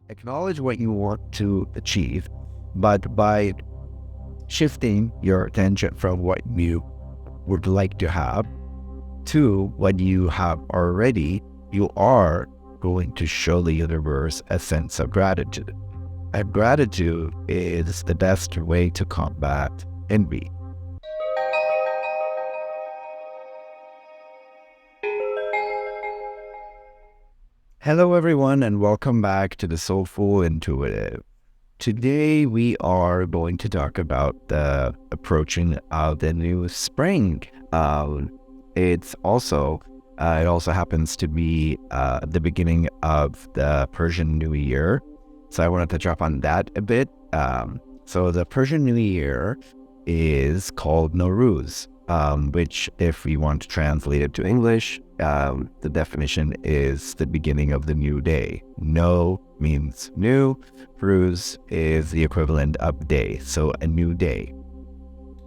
acknowledge what you want to achieve, but by shifting your attention from what you would like to have to what you have already, you are going to show the universe a sense of gratitude. And gratitude is the best way to combat envy. Hello everyone, and welcome back to the Soulful Intuitive. Today we are going to talk about the approaching of the new spring. It also happens to be the beginning of the Persian New Year, so I wanted to touch on that a bit. So the Persian New Year is called Nowruz, which, if we want to translate it to English, the definition is the beginning of the new day. No means new. Ruz is the equivalent of day, so a new day.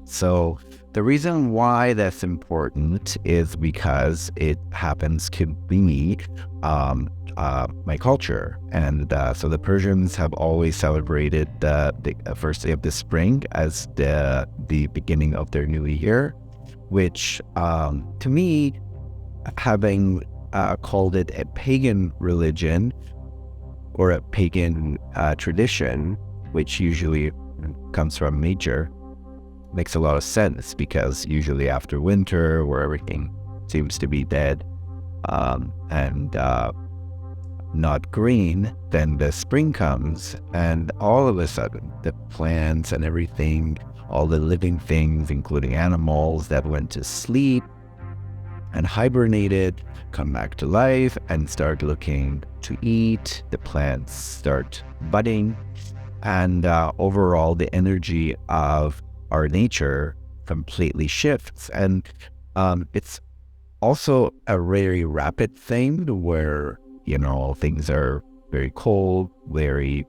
So the reason why that's important is because it happens to be my culture. And so the Persians have always celebrated the first day of the spring as the beginning of their new year, which to me, having called it a pagan religion or a pagan tradition, which usually comes from nature, makes a lot of sense, because usually after winter, where everything seems to be dead and not green, then the spring comes, and all of a sudden the plants and everything, all the living things, including animals that went to sleep and hibernated, come back to life and start looking to eat. The plants start budding, and overall the energy of our nature completely shifts. And it's also a very rapid thing where, things are very cold, very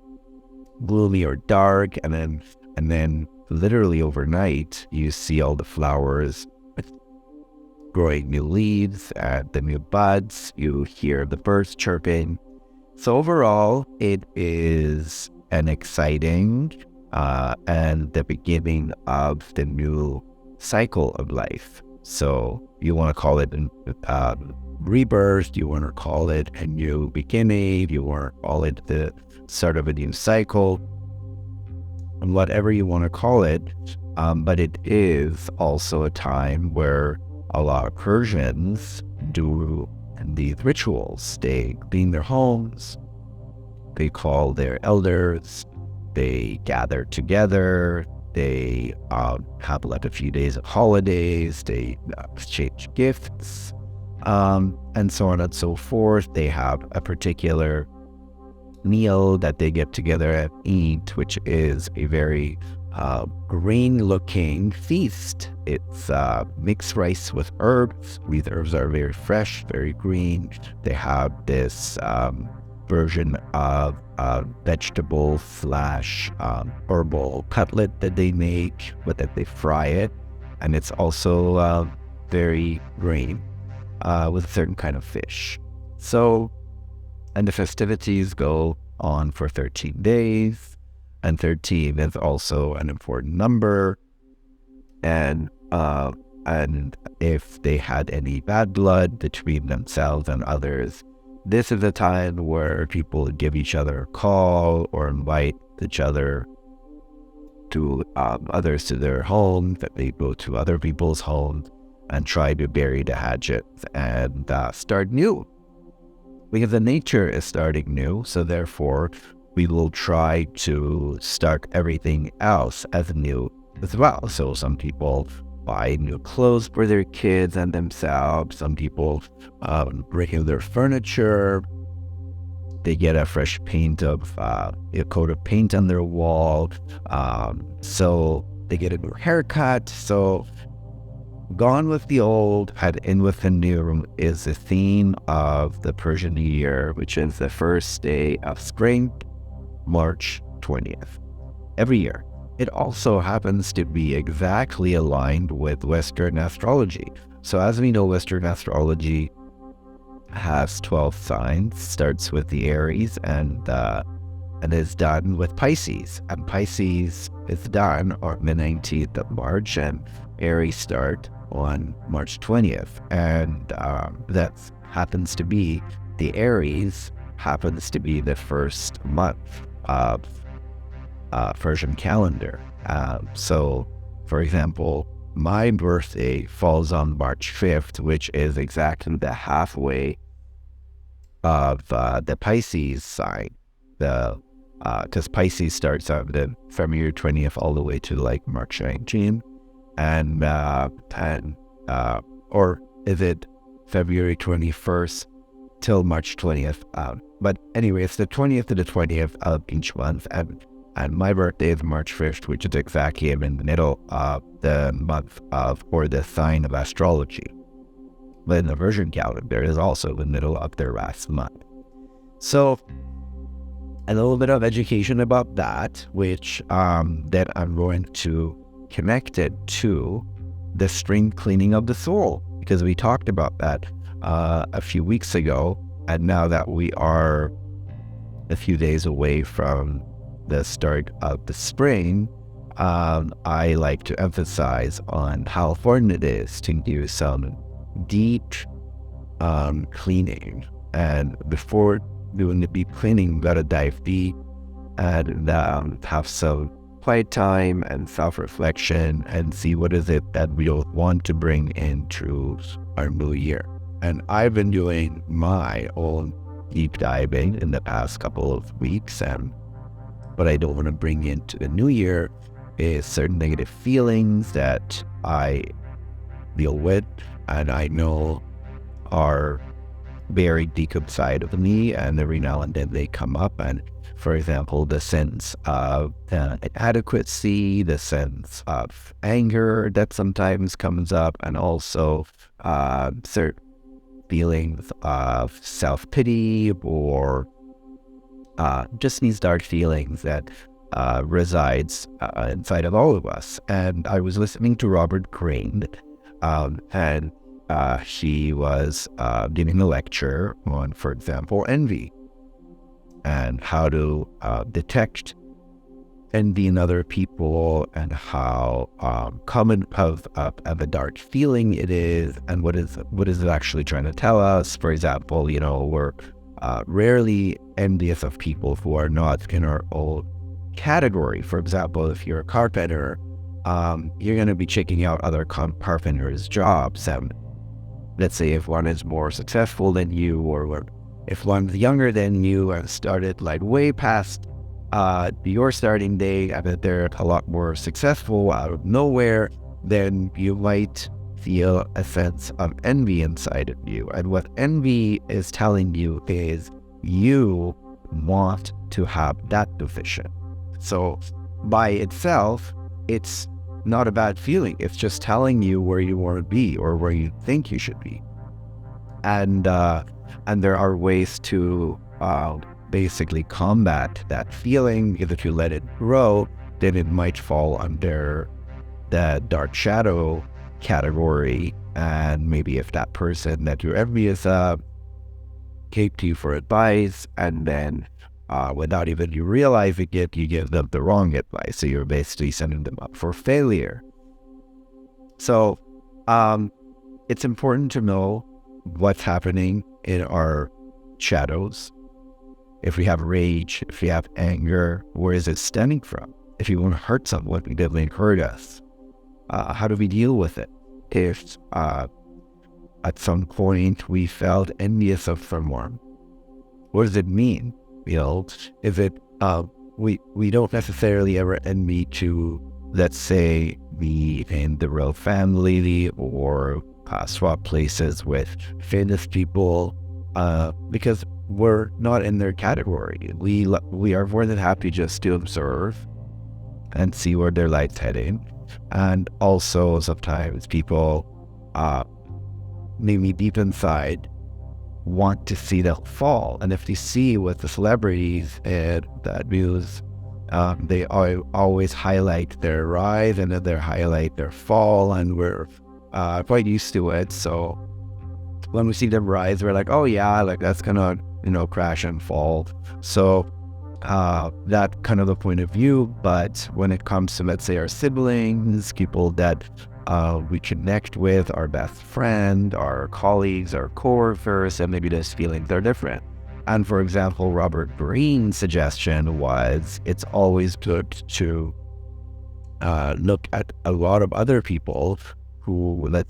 gloomy or dark, and then literally overnight you see all the flowers growing new leaves and the new buds. You hear the birds chirping. So overall, it is an exciting and the beginning of the new cycle of life. So you want to call it rebirth, you want to call it a new beginning, you want to call it the start of a new cycle, and whatever you want to call it. But it is also a time where a lot of Persians do these rituals. They clean their homes, they call their elders, they gather together, they have like a few days of holidays, they exchange gifts, and so on and so forth. They have a particular meal that they get together and eat, which is a very green-looking feast. It's mixed rice with herbs. These herbs are very fresh, very green. They have this version of vegetable / herbal cutlet that they make, but that they fry it, and it's also very green with a certain kind of fish. So, and the festivities go on for 13 days. And 13 is also an important number. And if they had any bad blood between themselves and others, this is a time where people give each other a call or invite each other to others to their home, that they go to other people's homes and try to bury the hatchet and start new. Because the nature is starting new, so therefore we will try to start everything else as new as well. So some people buy new clothes for their kids and themselves. Some people bring in their furniture. They get a fresh paint of a coat of paint on their wall. So they get a new haircut. So gone with the old, head in with the new is the theme of the Persian New Year, which is the first day of spring, March 20th, every year. It also happens to be exactly aligned with Western astrology. So as we know, Western astrology has 12 signs, starts with the Aries and and is done with Pisces. And Pisces is done on the 19th of March, and Aries start on March 20th. And that happens to be, the Aries happens to be the first month of Persian calendar. So, for example, my birthday falls on March 5th, which is exactly the halfway of the Pisces sign. Because Pisces starts on the February 20th all the way to like March 19th, or is it February 21st till March 20th? But anyway, it's the 20th to the 20th of each month, and my birthday is March 5th, which is exactly in the middle of the month of, or the sign of astrology. But in the Persian calendar is also the middle of their last month. So a little bit of education about that, which then I'm going to connect it to the spring cleaning of the soul, because we talked about that a few weeks ago, and now that we are a few days away from the start of the spring, I like to emphasize on how important it is to do some deep cleaning. And before doing the deep cleaning, you gotta dive deep and have some quiet time and self-reflection and see what is it that we'll want to bring into our new year. And I've been doing my own deep diving in the past couple of weeks, and what I don't want to bring into the new year is certain negative feelings that I deal with and I know are buried deep inside of me, and every now and then they come up. And for example, the sense of inadequacy, the sense of anger that sometimes comes up, and also certain feelings of self-pity, or just these dark feelings that resides inside of all of us. And I was listening to Robert Greene, and she was giving a lecture on, for example, envy and how to detect envy in other people, and how common of a dark feeling it is, and what is it actually trying to tell us. For example, we're rarely envious of people who are not in our own category. For example, if you're a carpenter, you're going to be checking out other carpenters' jobs, and let's say if one is more successful than you, or if one's younger than you and started like way past your starting day, and that they're a lot more successful out of nowhere, then you might feel a sense of envy inside of you. And what envy is telling you is you want to have that position. So by itself, it's not a bad feeling. It's just telling you where you want to be, or where you think you should be. And there are ways to basically combat that feeling. If you let it grow, then it might fall under the dark shadow category. And maybe if that person that you're envious of came to you for advice, and then without even you realizing it, you give them the wrong advice. So you're basically setting them up for failure. So it's important to know what's happening in our shadows. If we have rage, if we have anger, where is it stemming from? If you want to hurt someone, we definitely hurt us. How do we deal with it? If at some point we felt envious of someone, what does it mean? Is it we don't necessarily ever envy to, let's say, be in the royal family, or swap places with famous people, because we're not in their category. We are more than happy just to observe and see where their light's heading. And also sometimes people maybe deep inside want to see them fall. And if they see with the celebrities and the news, they always highlight their rise, and then they highlight their fall, and we're quite used to it. So when we see them rise, we're like, oh yeah, like that's gonna crash and fall. So that kind of a point of view. But when it comes to, let's say, our siblings, people that we connect with, our best friend, our colleagues, our coworkers, and maybe those feelings are different. And for example, Robert Greene's suggestion was it's always good to look at a lot of other people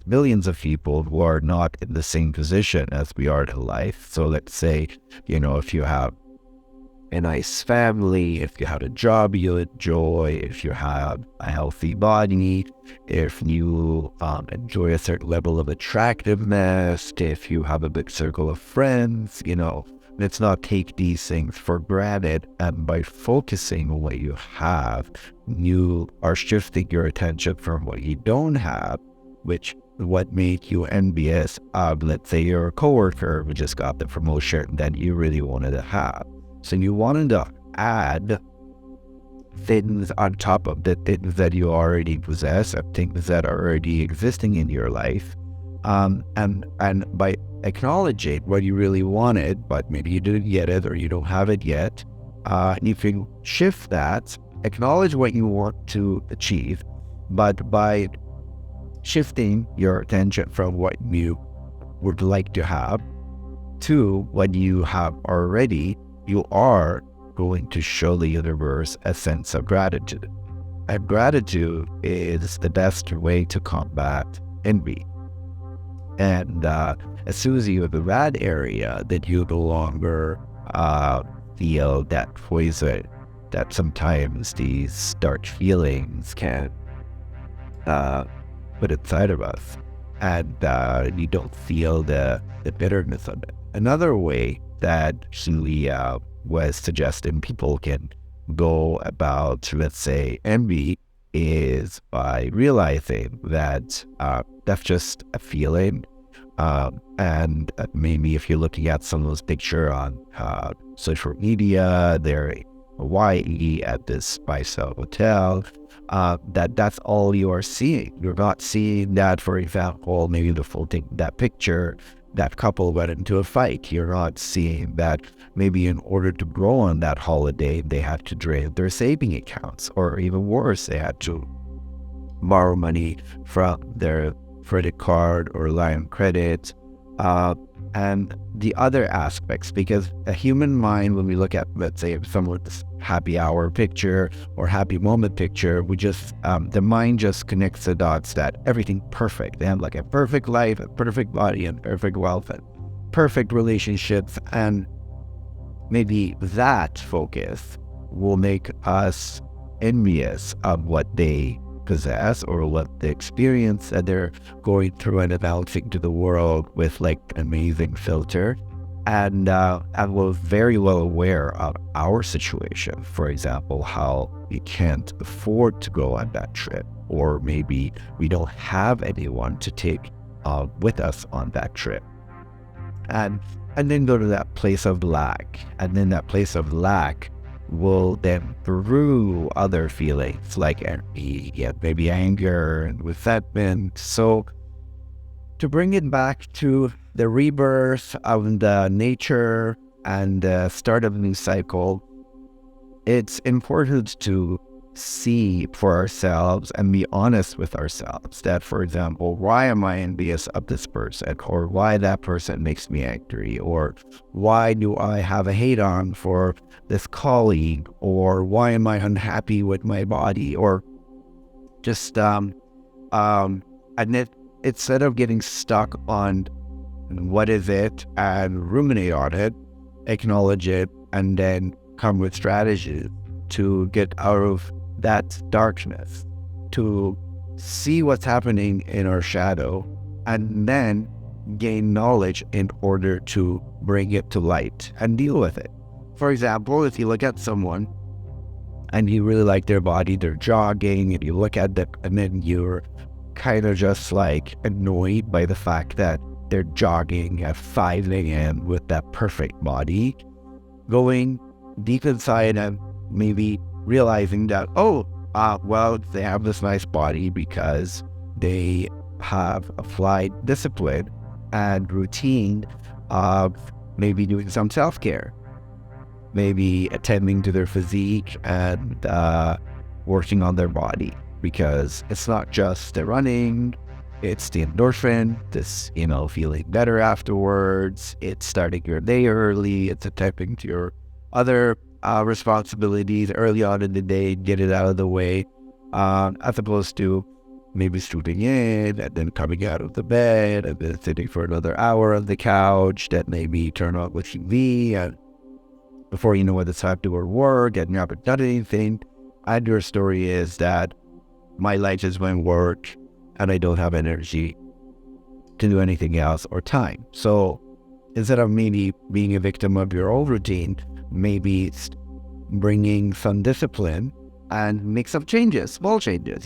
millions of people who are not in the same position as we are in life. So let's say, if you have a nice family, if you have a job you enjoy, if you have a healthy body, if you enjoy a certain level of attractiveness, if you have a big circle of friends, let's not take these things for granted. And by focusing on what you have, you are shifting your attention from what you don't have, which what made you envious of, let's say, your coworker who just got the promotion that you really wanted to have. So you wanted to add things on top of the things that you already possess, and things that are already existing in your life. And by acknowledging what you really wanted, but maybe you didn't get it or you don't have it yet, you can shift that, acknowledge what you want to achieve, but by shifting your attention from what you would like to have to what you have already, you are going to show the universe a sense of gratitude. And gratitude is the best way to combat envy. And as soon as you have a bad area, that you no longer feel that poison that sometimes these dark feelings can put inside of us. And you don't feel the bitterness of it. Another way that he was suggesting people can go about, let's say, envy, is by realizing that that's just a feeling. And maybe if you're looking at some of those pictures on social media, they're in Hawaii at this 5-star hotel, that's all you are seeing. You're not seeing that, for example, maybe the full thing, that picture, that couple went into a fight. You're not seeing that maybe in order to grow on that holiday, they had to drain their saving accounts, or even worse, they had to borrow money from their credit card or line of credit, and the other aspects. Because a human mind, when we look at, let's say, someone's happy hour picture or happy moment picture, we just the mind just connects the dots that everything perfect. They have like a perfect life, a perfect body, and perfect wealth, and perfect relationships, and maybe that focus will make us envious of what they possess or what the experience that they're going through and announcing to the world with like an amazing filter. And we're very well aware of our situation. For example, how we can't afford to go on that trip, or maybe we don't have anyone to take with us on that trip. And then go to that place of lack. And then that place of lack will then brew other feelings like envy and maybe anger and resentment. So to bring it back to the rebirth of the nature and the start of a new cycle, it's important to see for ourselves and be honest with ourselves that, for example, why am I envious of this person, or why that person makes me angry, or why do I have a hate on for this colleague, or why am I unhappy with my body, or just and instead of getting stuck on what is it and ruminate on it, acknowledge it, and then come with strategies to get out of that darkness, to see what's happening in our shadow, and then gain knowledge in order to bring it to light and deal with it. For example, if you look at someone and you really like their body, they're jogging, and you look at them and then you're kind of just like annoyed by the fact that they're jogging at 5 a.m. with that perfect body, going deep inside and maybe realizing that, well, they have this nice body because they have applied discipline and routine of maybe doing some self-care. maybe attending to their physique and working on their body, because it's not just the running, it's the endorphin, this, feeling better afterwards. It's starting your day early. It's attending to your other responsibilities early on in the day, get it out of the way, as opposed to maybe sleeping in and then coming out of the bed and then sitting for another hour on the couch, then maybe turn on with TV, and before you know it, it's time to work and you haven't done anything. And your story is that my life is my work and I don't have energy to do anything else or time. So instead of maybe being a victim of your own routine, maybe bringing some discipline and make some changes, small changes,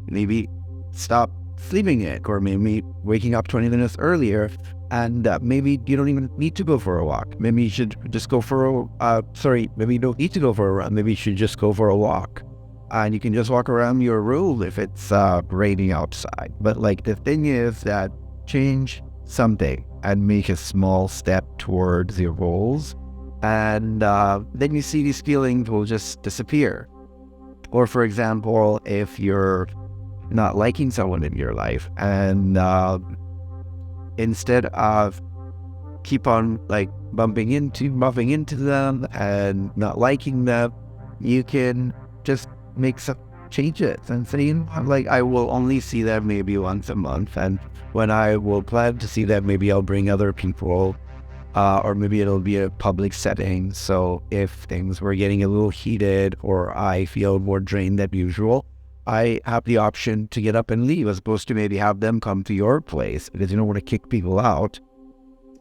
maybe stop sleeping in, or maybe waking up 20 minutes earlier, and maybe you don't even need to go for a walk. Maybe you should just go for maybe you don't need to go for a run. Maybe you should just go for a walk. And you can just walk around your room if it's raining outside. But the thing is that change something and make a small step towards your goals. And then you see these feelings will just disappear. Or for example, if you're not liking someone in your life, and instead of keep on bumping into them and not liking them, you can just make some changes and say, I will only see them maybe once a month, and when I will plan to see them, maybe I'll bring other people, or maybe it'll be a public setting. So if things were getting a little heated or I feel more drained than usual, I have the option to get up and leave, as opposed to maybe have them come to your place, because you don't want to kick people out.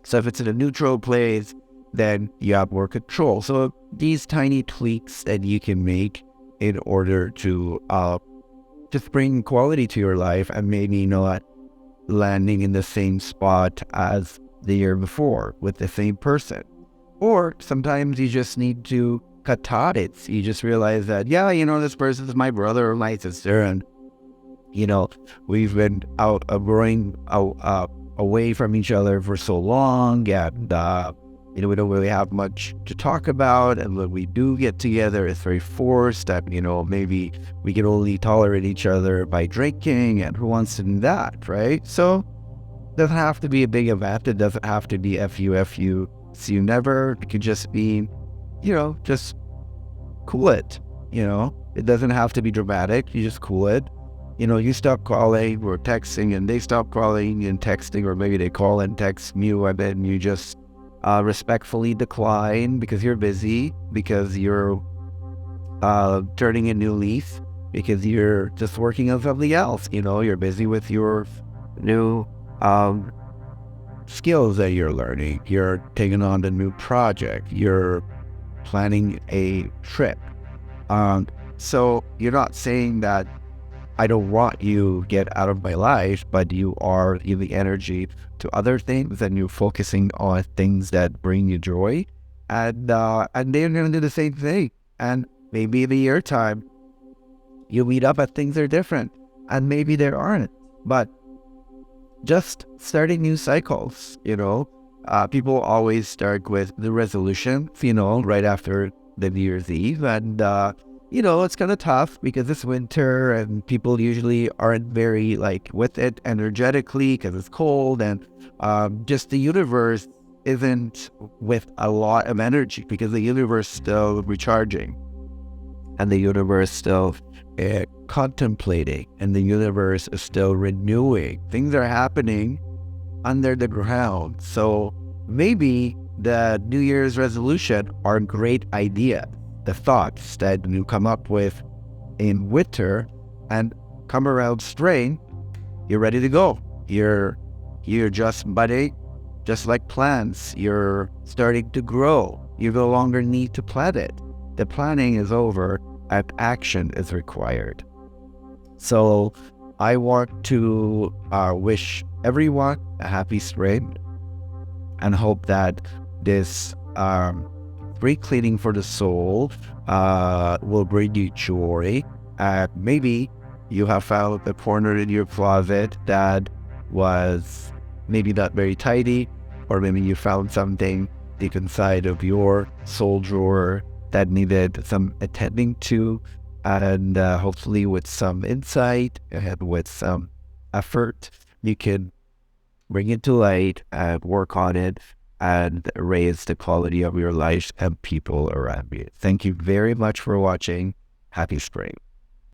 So if it's in a neutral place, then you have more control. So these tiny tweaks that you can make in order to just bring quality to your life, and maybe not landing in the same spot as the year before with the same person. Or sometimes you just need to cut ties. You just realize that, this person is my brother or my sister, and we've been growing away from each other for so long, and we don't really have much to talk about, and when we do get together, it's very forced, and maybe we can only tolerate each other by drinking, and who wants to do that, right? So it doesn't have to be a big event. It doesn't have to be FU, see you never. It could just be, just cool it. It doesn't have to be dramatic. You just cool it. You stop calling or texting, and they stop calling and texting, or maybe they call and text you, and then you just respectfully decline because you're busy, because you're turning a new leaf, because you're just working on something else. You're busy with your new skills that you're learning. You're taking on a new project. You're planning a trip. So you're not saying that I don't want you to get out of my life, but you are giving energy to other things, and you're focusing on things that bring you joy, and they're going to do the same thing. And maybe in a year time, you meet up and things are different, and maybe there aren't. But just starting new cycles, people always start with the resolutions, right after the New Year's Eve, and it's kind of tough because it's winter and people usually aren't very with it energetically because it's cold, and just the universe isn't with a lot of energy because the universe is still recharging, and the universe still contemplating, and the universe is still renewing. Things are happening under the ground. So maybe the New Year's resolution are great ideas. The thoughts that you come up with in winter and come around spring, you're ready to go. You're just budding, just like plants. You're starting to grow. You no longer need to plan it. The planning is over and action is required. So I want to wish everyone a happy spring, and hope that this spring cleaning for the soul will bring you joy. Maybe you have found a corner in your closet that was maybe not very tidy, or maybe you found something deep inside of your soul drawer that needed some attending to, and hopefully with some insight and with some effort, you can bring it to light and work on it and raise the quality of your life and people around you. Thank you very much for watching. Happy spring.